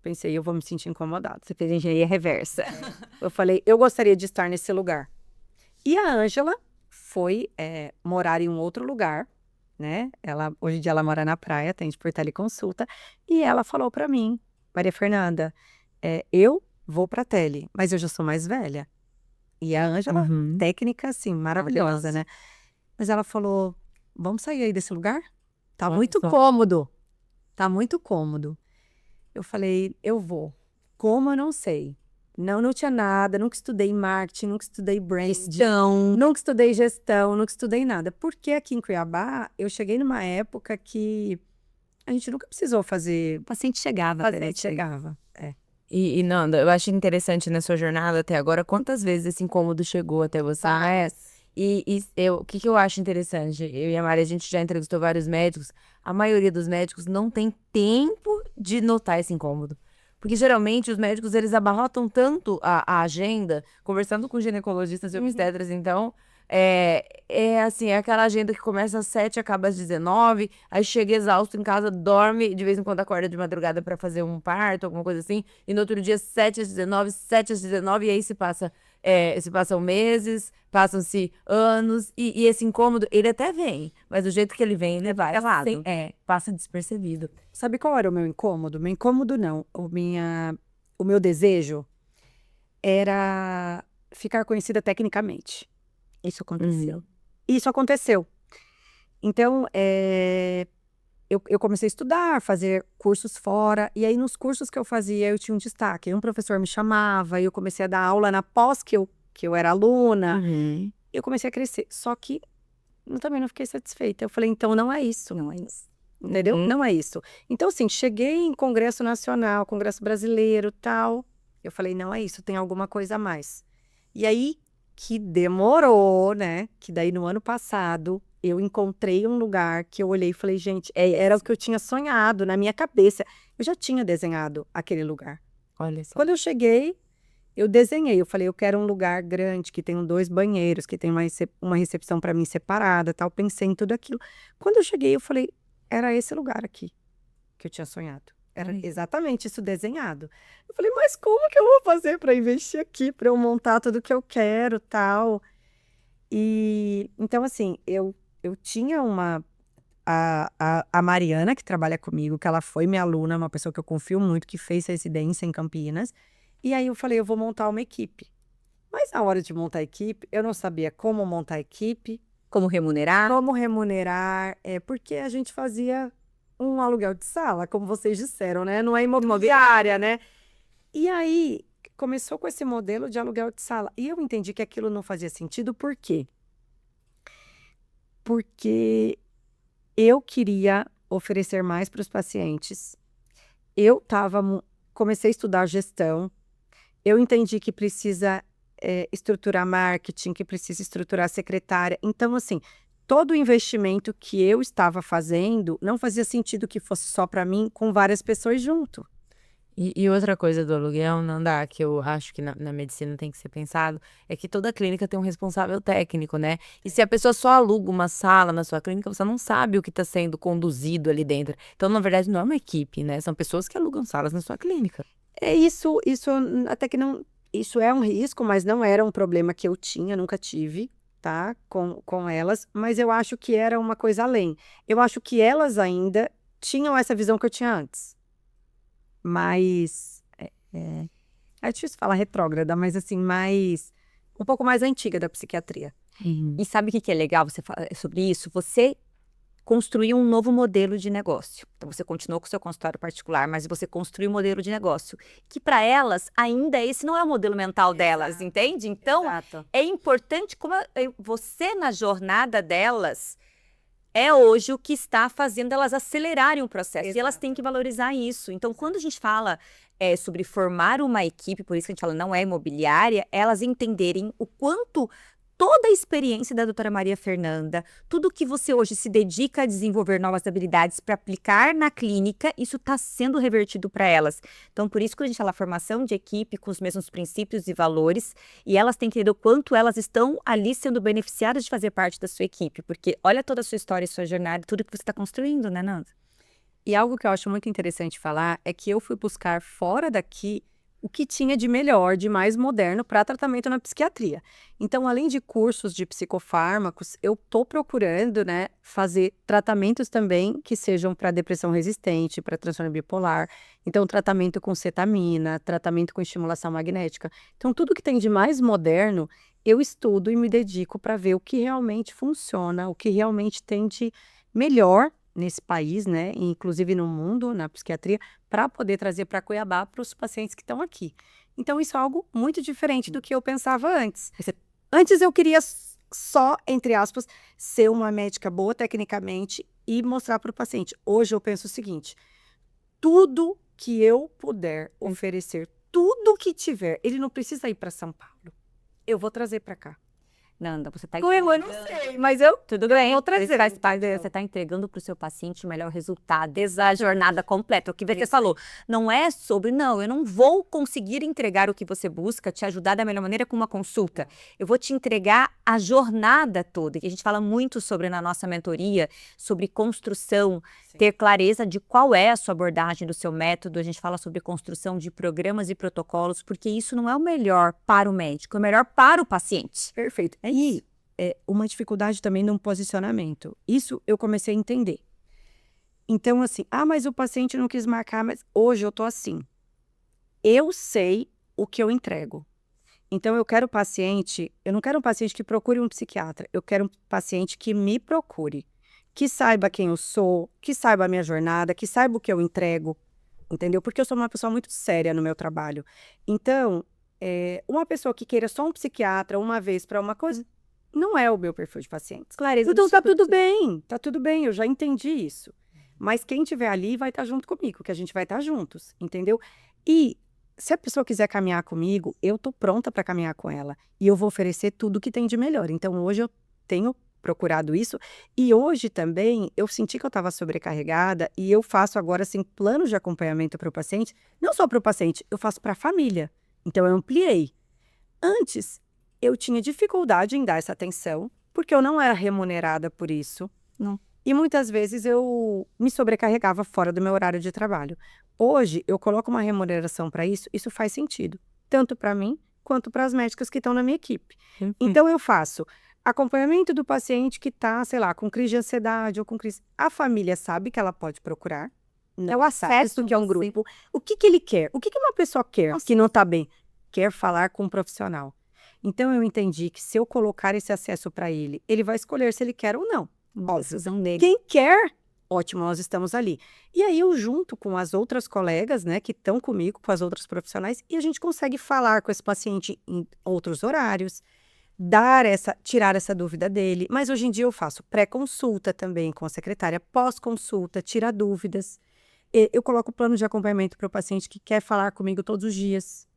Pensei, eu vou me sentir incomodada. Você fez engenharia reversa. Eu falei, eu gostaria de estar nesse lugar. E a Ângela foi morar em um outro lugar, né? Hoje em dia ela mora na praia, atende por teleconsulta, e ela falou para mim, Maria Fernanda, eu vou para tele, mas eu já sou mais velha. E a Ângela, técnica, assim, maravilhosa, né? Mas ela falou, vamos sair aí desse lugar? Tá muito cômodo. Tá muito cômodo. Eu falei, eu vou. Como eu não sei. Não tinha nada, nunca estudei marketing, nunca estudei branding, nunca estudei gestão, nunca estudei nada. Porque aqui em Cuiabá, eu cheguei numa época que a gente nunca precisou fazer. O paciente chegava. Chegava. E Nanda, eu acho interessante na sua jornada até agora, quantas vezes esse incômodo chegou até você? O que eu acho interessante, eu e a Mari, a gente já entrevistou vários médicos, a maioria dos médicos não tem tempo de notar esse incômodo. Porque geralmente os médicos, eles abarrotam tanto a agenda, conversando com ginecologistas e obstetras, então, assim, é aquela agenda que começa às 7, acaba às 19, aí chega exausto em casa, dorme, de vez em quando acorda de madrugada para fazer um parto, alguma coisa assim, e no outro dia 7 às 19, 7 às 19, e aí se passam meses, passam-se anos, e esse incômodo, ele até vem, mas do jeito que ele vem, ele vai, passa despercebido. Sabe qual era o meu incômodo? Meu incômodo não, o meu desejo era ficar conhecida tecnicamente. Isso aconteceu. Isso aconteceu. Então, eu comecei a estudar, fazer cursos fora, e aí nos cursos que eu fazia eu tinha um destaque. Um professor me chamava, e eu comecei a dar aula na pós que eu era aluna, eu comecei a crescer. Só que eu também não fiquei satisfeita. Eu falei, então não é isso. Não é isso. Entendeu? Não é isso. Então, assim, cheguei em congresso nacional, congresso brasileiro, tal. Eu falei, não é isso, tem alguma coisa a mais. E aí, que demorou, né? Que daí no ano passado, eu encontrei um lugar que eu olhei e falei, gente, era o que eu tinha sonhado na minha cabeça. Eu já tinha desenhado aquele lugar. Olha só. Quando eu cheguei, eu desenhei. Eu falei, eu quero um lugar grande, que tenha 2 banheiros, que tenha uma recepção para mim separada, tal. Pensei em tudo aquilo. Quando eu cheguei, eu falei, era esse lugar aqui que eu tinha sonhado. Era exatamente isso desenhado. Eu falei, mas como que eu vou fazer para investir aqui, para eu montar tudo que eu quero, tal? E então, assim, eu tinha a Mariana, que trabalha comigo, que ela foi minha aluna, uma pessoa que eu confio muito, que fez residência em Campinas. E aí eu falei, eu vou montar uma equipe. Mas na hora de montar a equipe, eu não sabia como montar a equipe, Como remunerar? como remunerar, porque a gente fazia um aluguel de sala, como vocês disseram, né? Não é imobiliária, né? E aí começou com esse modelo de aluguel de sala. E eu entendi que aquilo não fazia sentido, por quê? Porque eu queria oferecer mais para os pacientes. Eu comecei a estudar gestão. Eu entendi que precisa estruturar marketing, que precisa estruturar secretária. Então, assim, todo o investimento que eu estava fazendo não fazia sentido que fosse só para mim, com várias pessoas junto. E outra coisa do aluguel, Nanda, que eu acho que na medicina tem que ser pensado, é que toda clínica tem um responsável técnico, né? E se a pessoa só aluga uma sala na sua clínica, você não sabe o que está sendo conduzido ali dentro. Então, na verdade, não é uma equipe, né? São pessoas que alugam salas na sua clínica. Isso até que não. Isso é um risco, mas não era um problema que eu tinha, nunca tive, tá? Com elas, mas eu acho que era uma coisa além. Eu acho que elas ainda tinham essa visão que eu tinha antes. Mas é difícil falar retrógrada, mas assim, um pouco mais antiga da psiquiatria. E sabe o que é legal você falar sobre isso? Você construiu um novo modelo de negócio. Então, você continuou com o seu consultório particular, mas você construiu um modelo de negócio. Que para elas, ainda esse não é o modelo mental delas, entende? Então, é importante como você na jornada delas é hoje o que está fazendo elas acelerarem o processo. Exato. E elas têm que valorizar isso. Então, quando a gente fala sobre formar uma equipe, por isso que a gente fala não é imobiliária, elas entenderem o quanto toda a experiência da doutora Maria Fernanda, tudo que você hoje se dedica a desenvolver novas habilidades para aplicar na clínica, isso está sendo revertido para elas. Então, por isso que a gente fala formação de equipe com os mesmos princípios e valores, e elas têm que entender o quanto elas estão ali sendo beneficiadas de fazer parte da sua equipe, porque olha toda a sua história, sua jornada, tudo que você está construindo, né, Nanda? E algo que eu acho muito interessante falar é que eu fui buscar fora daqui o que tinha de melhor, de mais moderno para tratamento na psiquiatria. Então, além de cursos de psicofármacos, eu estou procurando, né, fazer tratamentos também que sejam para depressão resistente, para transtorno bipolar. Então, tratamento com cetamina, tratamento com estimulação magnética. Então, tudo que tem de mais moderno, eu estudo e me dedico para ver o que realmente funciona, o que realmente tem de melhor nesse país, né, inclusive no mundo, na psiquiatria, para poder trazer para Cuiabá para os pacientes que estão aqui. Então, isso é algo muito diferente do que eu pensava antes. Antes eu queria só, entre aspas, ser uma médica boa tecnicamente e mostrar para o paciente. Hoje eu penso o seguinte, tudo que eu puder oferecer, tudo que tiver, ele não precisa ir para São Paulo. Eu vou trazer para cá. Nanda, você está eu não sei, mas eu tudo bem. vou trazer. Você está entregando para o seu paciente o melhor resultado, a jornada completa. O que você falou, não é sobre, não, eu não vou conseguir entregar o que você busca, te ajudar da melhor maneira com uma consulta. Eu vou te entregar a jornada toda, que a gente fala muito sobre na nossa mentoria, sobre construção, ter clareza de qual é a sua abordagem do seu método. A gente fala sobre construção de programas e protocolos, porque isso não é o melhor para o médico, é o melhor para o paciente. Perfeito. E uma dificuldade também no posicionamento. Isso eu comecei a entender. Então, assim, mas o paciente não quis marcar, mas hoje eu tô assim. Eu sei o que eu entrego. Então, eu não quero um paciente que procure um psiquiatra, eu quero um paciente que me procure, que saiba quem eu sou, que saiba a minha jornada, que saiba o que eu entrego, entendeu? Porque eu sou uma pessoa muito séria no meu trabalho. Então, uma pessoa que queira só um psiquiatra uma vez para uma coisa, não é o meu perfil de pacientes. Clareza, Então, tá tudo bem, eu já entendi isso. Mas quem estiver ali vai estar junto comigo, que a gente vai estar juntos, entendeu? E se a pessoa quiser caminhar comigo, eu tô pronta para caminhar com ela. E eu vou oferecer tudo que tem de melhor. Então, hoje eu tenho procurado isso. E hoje também, eu senti que eu estava sobrecarregada e eu faço agora, assim, planos de acompanhamento para o paciente. Não só para o paciente, eu faço para a família. Então, eu ampliei. Antes, eu tinha dificuldade em dar essa atenção, porque eu não era remunerada por isso. Não. E muitas vezes eu me sobrecarregava fora do meu horário de trabalho. Hoje, eu coloco uma remuneração para isso, isso faz sentido, tanto para mim quanto para as médicas que estão na minha equipe. Então, eu faço acompanhamento do paciente que está, sei lá, com crise de ansiedade ou com crise. A família sabe que ela pode procurar. É o acesso que é um grupo. O que ele quer? O que uma pessoa quer que não está bem? Quer falar com um profissional. Então, eu entendi que se eu colocar esse acesso para ele, ele vai escolher se ele quer ou não. Decisão dele. Quem quer, ótimo, nós estamos ali. E aí eu junto com as outras colegas, né, que estão comigo, com as outras profissionais, e a gente consegue falar com esse paciente em outros horários, tirar essa dúvida dele. Mas hoje em dia eu faço pré-consulta também com a secretária, pós-consulta, tirar dúvidas. Eu coloco plano de acompanhamento para o paciente que quer falar comigo todos os dias.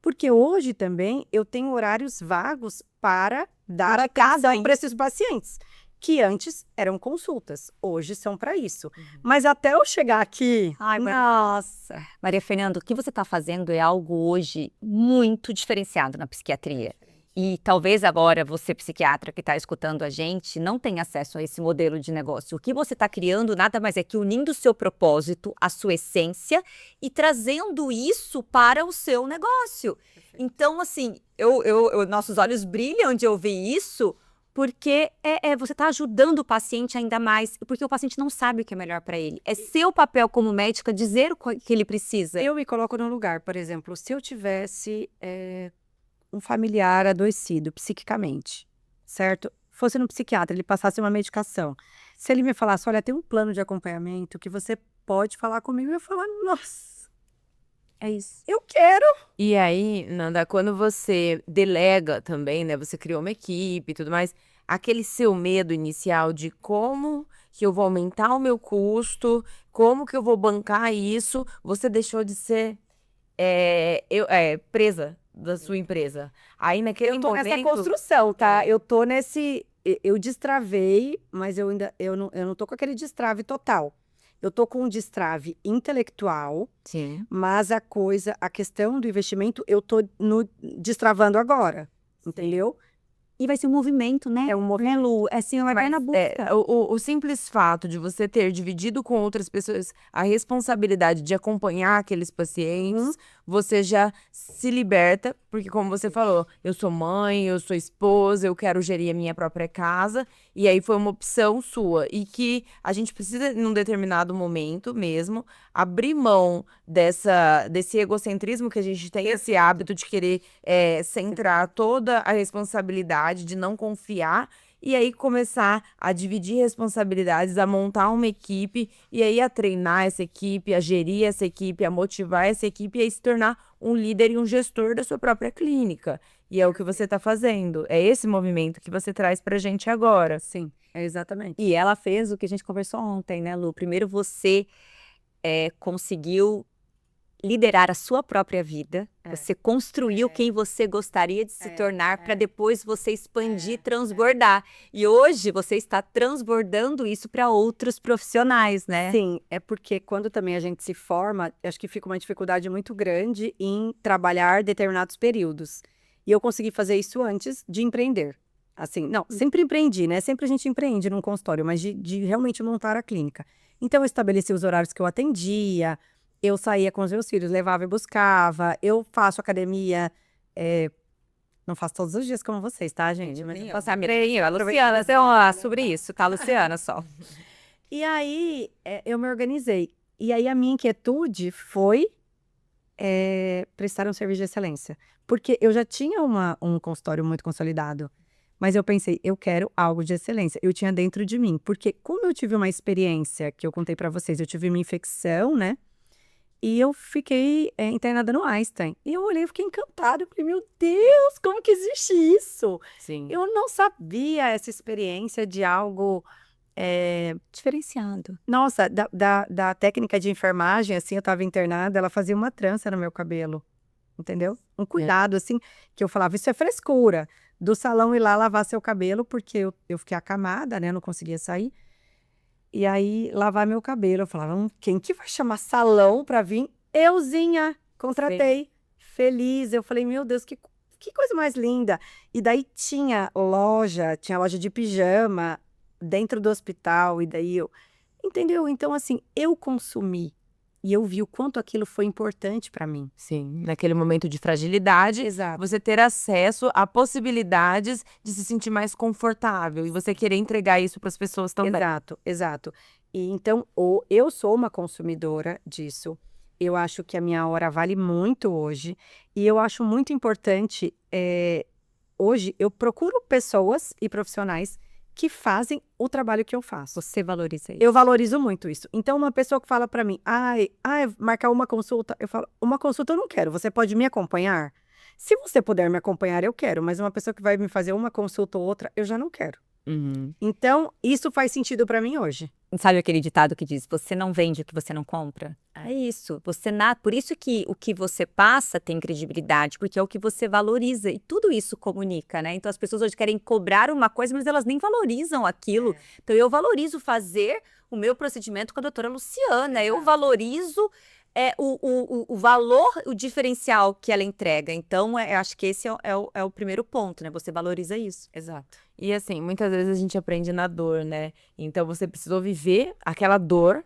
Porque hoje também eu tenho horários vagos para dar atenção para esses pacientes, que antes eram consultas, hoje são para isso. Mas até eu chegar aqui... Nossa! Maria Fernanda, o que você está fazendo é algo hoje muito diferenciado na psiquiatria. E talvez agora você, psiquiatra que está escutando a gente, não tenha acesso a esse modelo de negócio. O que você está criando nada mais é que unindo o seu propósito, a sua essência e trazendo isso para o seu negócio. Então, assim, nossos olhos brilham de ouvir isso, porque você está ajudando o paciente ainda mais, porque o paciente não sabe o que é melhor para ele. É seu papel como médica dizer o que ele precisa. Eu me coloco no lugar, por exemplo, se eu tivesse um familiar adoecido psiquicamente, certo? Fosse no psiquiatra, ele passasse uma medicação. Se ele me falasse, olha, tem um plano de acompanhamento que você pode falar comigo, eu ia falar, nossa, é isso. Eu quero. E aí, Nanda, quando você delega também, né? Você criou uma equipe e tudo mais, aquele seu medo inicial de como que eu vou aumentar o meu custo, como que eu vou bancar isso, você deixou de ser presa da sua empresa. Aí naquele Eu tô momento... nessa construção, tá? Eu tô nesse... Eu destravei, mas eu não tô com aquele destrave total. Eu tô com um destrave intelectual, Sim. mas a questão do investimento, eu tô destravando agora, entendeu? E vai ser um movimento, né? É um movimento. Lu? É assim, vai na busca. O simples fato de você ter dividido com outras pessoas a responsabilidade de acompanhar aqueles pacientes, você já se liberta, porque como você falou, eu sou mãe, eu sou esposa, eu quero gerir a minha própria casa, e aí foi uma opção sua. E que a gente precisa, num determinado momento mesmo, abrir mão desse egocentrismo que a gente tem, esse hábito de querer centrar toda a responsabilidade, de não confiar, e aí começar a dividir responsabilidades, a montar uma equipe, e aí a treinar essa equipe, a gerir essa equipe, a motivar essa equipe, e aí se tornar um líder e um gestor da sua própria clínica. E é o que você está fazendo. É esse movimento que você traz pra gente agora. Sim, exatamente. E ela fez o que a gente conversou ontem, né, Lu? Primeiro você conseguiu liderar a sua própria vida, você construiu quem você gostaria de se tornar para depois você expandir, transbordar. E hoje você está transbordando isso para outros profissionais, né? Sim, é porque quando também a gente se forma, acho que fica uma dificuldade muito grande em trabalhar determinados períodos. E eu consegui fazer isso antes de empreender. Assim, não, sempre empreendi, né? Sempre a gente empreende num consultório, mas de realmente montar a clínica. Então, eu estabeleci os horários que eu atendia, eu saía com os meus filhos, levava e buscava, eu faço academia, não faço todos os dias como vocês, tá, gente? Mas eu faço A Luciana, sobre isso, tá, Luciana, só. E aí, eu me organizei. E aí, a minha inquietude foi prestar um serviço de excelência. Porque eu já tinha um consultório muito consolidado, mas eu pensei, eu quero algo de excelência. Eu tinha dentro de mim, porque como eu tive uma experiência que eu contei pra vocês, eu tive uma infecção, né? E eu fiquei internada no Einstein. E eu olhei e fiquei encantada. Eu falei, meu Deus, como que existe isso? Sim. Eu não sabia essa experiência de algo... Diferenciado. Nossa, da técnica de enfermagem, assim, eu tava internada, ela fazia uma trança no meu cabelo, entendeu? Um cuidado, assim, que eu falava, isso é frescura. Do salão ir lá lavar seu cabelo, porque eu fiquei acamada, né? Não conseguia sair. E aí, lavar meu cabelo. Eu falava, quem que vai chamar salão pra vir? Euzinha, contratei. Feliz. Eu falei, meu Deus, que coisa mais linda. E daí tinha loja de pijama dentro do hospital. E daí entendeu? Então, assim, eu consumi. E eu vi o quanto aquilo foi importante pra mim. Sim, naquele momento de fragilidade, Exato. você ter acesso a possibilidades de se sentir mais confortável e você querer entregar isso para as pessoas também. Exato. E então, eu sou uma consumidora disso. Eu acho que a minha hora vale muito hoje. E eu acho muito importante, hoje, eu procuro pessoas e profissionais que fazem o trabalho que eu faço. Você valoriza isso. Eu valorizo muito isso. Então, uma pessoa que fala pra mim, marcar uma consulta, eu falo, uma consulta eu não quero, você pode me acompanhar? Se você puder me acompanhar, eu quero, mas uma pessoa que vai me fazer uma consulta ou outra, eu já não quero. Uhum. Então, isso faz sentido pra mim hoje. Sabe aquele ditado que diz, você não vende o que você não compra? É isso. Por isso que o que você passa tem credibilidade, porque é o que você valoriza. E tudo isso comunica, né? Então as pessoas hoje querem cobrar uma coisa, mas elas nem valorizam aquilo. Então eu valorizo fazer o meu procedimento com a doutora Luciana. Eu valorizo o valor, o diferencial que ela entrega. Então, eu acho que esse é o primeiro ponto, né? Você valoriza isso. Exato. E assim, muitas vezes a gente aprende na dor, né? Então você precisou viver aquela dor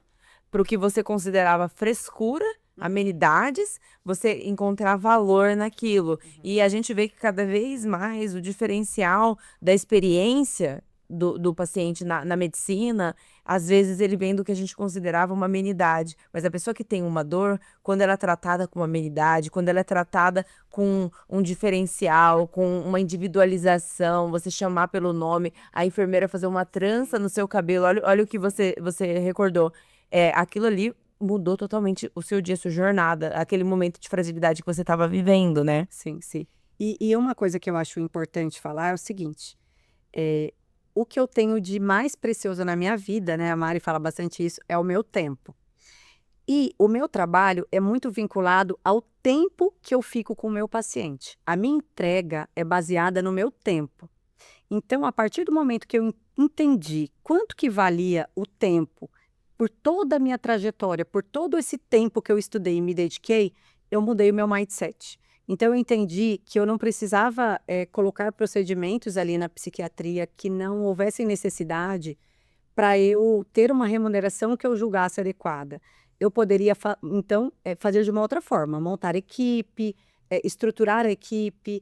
pro que você considerava frescura, amenidades, você encontrar valor naquilo. E a gente vê que cada vez mais o diferencial da experiência do paciente na medicina, às vezes ele vem do que a gente considerava uma amenidade. Mas a pessoa que tem uma dor, quando ela é tratada com uma amenidade, quando ela é tratada com um diferencial, com uma individualização, você chamar pelo nome, a enfermeira fazer uma trança no seu cabelo, olha o que você recordou. Aquilo ali mudou totalmente o seu dia, a sua jornada, aquele momento de fragilidade que você estava vivendo, né? Sim. E uma coisa que eu acho importante falar é o seguinte, o que eu tenho de mais precioso na minha vida, né, a Mari fala bastante isso, é o meu tempo. E o meu trabalho é muito vinculado ao tempo que eu fico com o meu paciente. A minha entrega é baseada no meu tempo. Então, a partir do momento que eu entendi quanto que valia o tempo por toda a minha trajetória, por todo esse tempo que eu estudei e me dediquei, eu mudei o meu mindset. Então, eu entendi que eu não precisava colocar procedimentos ali na psiquiatria que não houvessem necessidade para eu ter uma remuneração que eu julgasse adequada. Eu poderia, então, fazer de uma outra forma, montar equipe, estruturar a equipe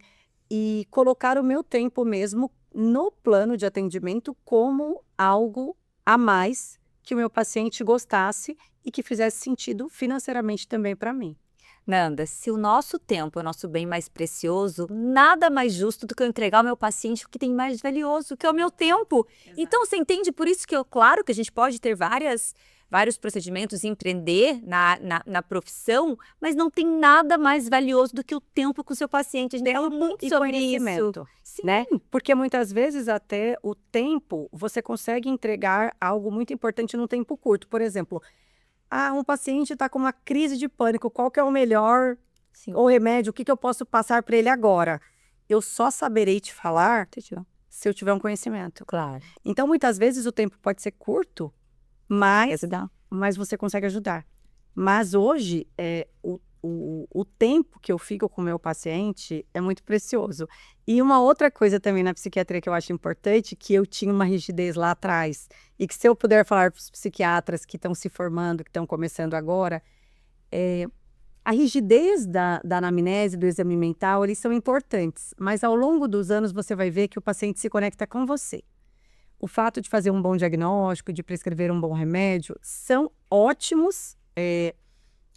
e colocar o meu tempo mesmo no plano de atendimento como algo a mais que o meu paciente gostasse e que fizesse sentido financeiramente também para mim. Nanda, se o nosso tempo é o nosso bem mais precioso, nada mais justo do que eu entregar ao meu paciente o que tem mais valioso, que é o meu tempo. Exato. Então, você entende? Por isso que claro que a gente pode ter vários procedimentos e empreender na profissão, mas não tem nada mais valioso do que o tempo com o seu paciente. A gente fala muito sobre conhecimento, isso. Né? Porque muitas vezes até o tempo, você consegue entregar algo muito importante num tempo curto. Por exemplo, um paciente está com uma crise de pânico, qual que é o melhor o remédio, o que eu posso passar para ele agora? Eu só saberei te falar se eu tiver um conhecimento. Claro. Então, muitas vezes o tempo pode ser curto, mas você consegue ajudar. Mas hoje, o tempo que eu fico com o meu paciente é muito precioso. E uma outra coisa também na psiquiatria que eu acho importante, que eu tinha uma rigidez lá atrás, e que se eu puder falar para os psiquiatras que estão se formando, que estão começando agora, a rigidez da anamnese, do exame mental, eles são importantes, mas ao longo dos anos você vai ver que o paciente se conecta com você. O fato de fazer um bom diagnóstico, de prescrever um bom remédio, são ótimos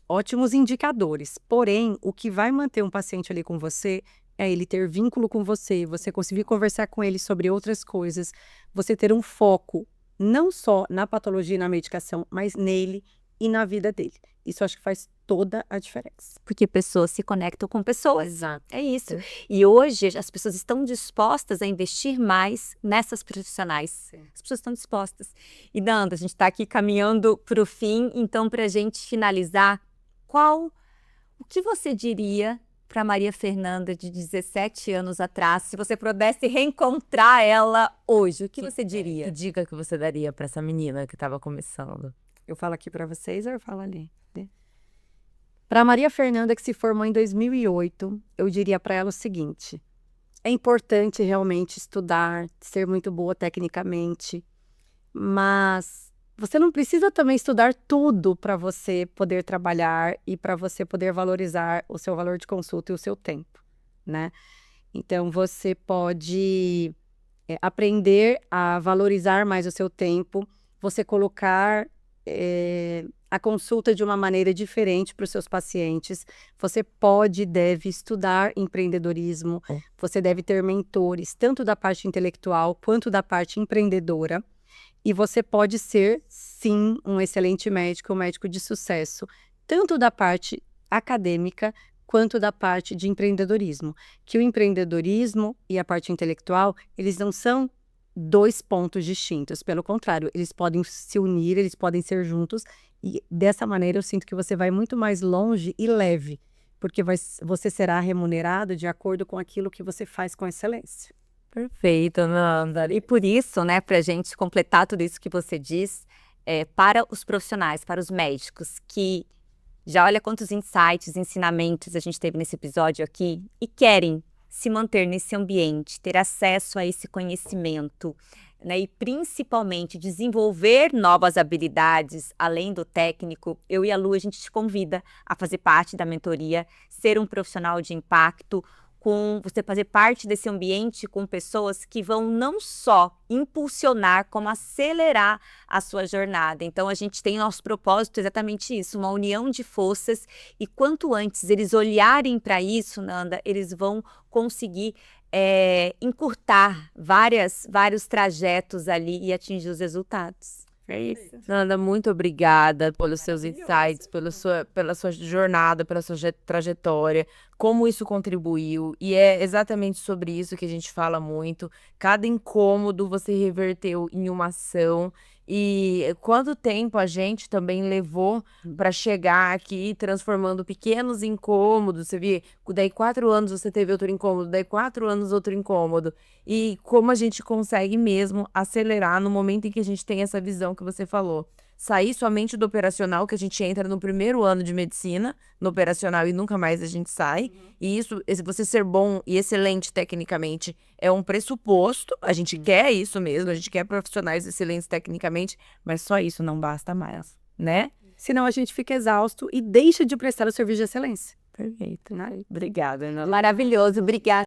ótimos indicadores. Porém, o que vai manter um paciente ali com você é ele ter vínculo com você, você conseguir conversar com ele sobre outras coisas, você ter um foco não só na patologia e na medicação, mas nele e na vida dele. Isso eu acho que faz toda a diferença. Porque pessoas se conectam com pessoas. Exato. É isso. E hoje as pessoas estão dispostas a investir mais nessas profissionais. Sim. As pessoas estão dispostas. E Nanda, a gente está aqui caminhando para o fim, então para a gente finalizar, o que você diria para Maria Fernanda de 17 anos atrás, se você pudesse reencontrar ela hoje, o que você diria? Que dica que você daria para essa menina que estava começando? Eu falo aqui para vocês ou eu falo ali? Para Maria Fernanda, que se formou em 2008, eu diria para ela o seguinte: é importante realmente estudar, ser muito boa tecnicamente, mas você não precisa também estudar tudo para você poder trabalhar e para você poder valorizar o seu valor de consulta e o seu tempo, né? Então, você pode aprender a valorizar mais o seu tempo, você colocar a consulta de uma maneira diferente para os seus pacientes. Você pode e deve estudar empreendedorismo, você deve ter mentores, tanto da parte intelectual quanto da parte empreendedora. E você pode ser, sim, um excelente médico, um médico de sucesso, tanto da parte acadêmica quanto da parte de empreendedorismo. Que o empreendedorismo e a parte intelectual, eles não são dois pontos distintos. Pelo contrário, eles podem se unir, eles podem ser juntos. E dessa maneira eu sinto que você vai muito mais longe e leve, porque você será remunerado de acordo com aquilo que você faz com excelência. Perfeito, Nanda. E por isso, né, para a gente completar tudo isso que você diz, para os profissionais, para os médicos, que já olha quantos insights, ensinamentos a gente teve nesse episódio aqui e querem se manter nesse ambiente, ter acesso a esse conhecimento, né, e principalmente desenvolver novas habilidades além do técnico, eu e a Lu, a gente te convida a fazer parte da mentoria, ser um profissional de impacto, com você fazer parte desse ambiente com pessoas que vão não só impulsionar, como acelerar a sua jornada. Então, a gente tem nosso propósito exatamente isso, uma união de forças, e quanto antes eles olharem para isso, Nanda, eles vão conseguir encurtar vários trajetos ali e atingir os resultados. É isso. Nanda, muito obrigada pelos seus insights, pela sua jornada, pela sua trajetória, como isso contribuiu. E é exatamente sobre isso que a gente fala muito. Cada incômodo você reverteu em uma ação. E quanto tempo a gente também levou para chegar aqui, transformando pequenos incômodos. Você vê, daí 4 anos você teve outro incômodo, daí 4 anos outro incômodo. E como a gente consegue mesmo acelerar no momento em que a gente tem essa visão que você falou. Sair somente do operacional, que a gente entra no primeiro ano de medicina, no operacional, e nunca mais a gente sai. E isso, você ser bom e excelente tecnicamente, é um pressuposto. A gente quer isso mesmo, a gente quer profissionais excelentes tecnicamente, mas só isso não basta mais, né? Senão a gente fica exausto e deixa de prestar o serviço de excelência. Perfeito. Obrigada, Ana. Maravilhoso, obrigada.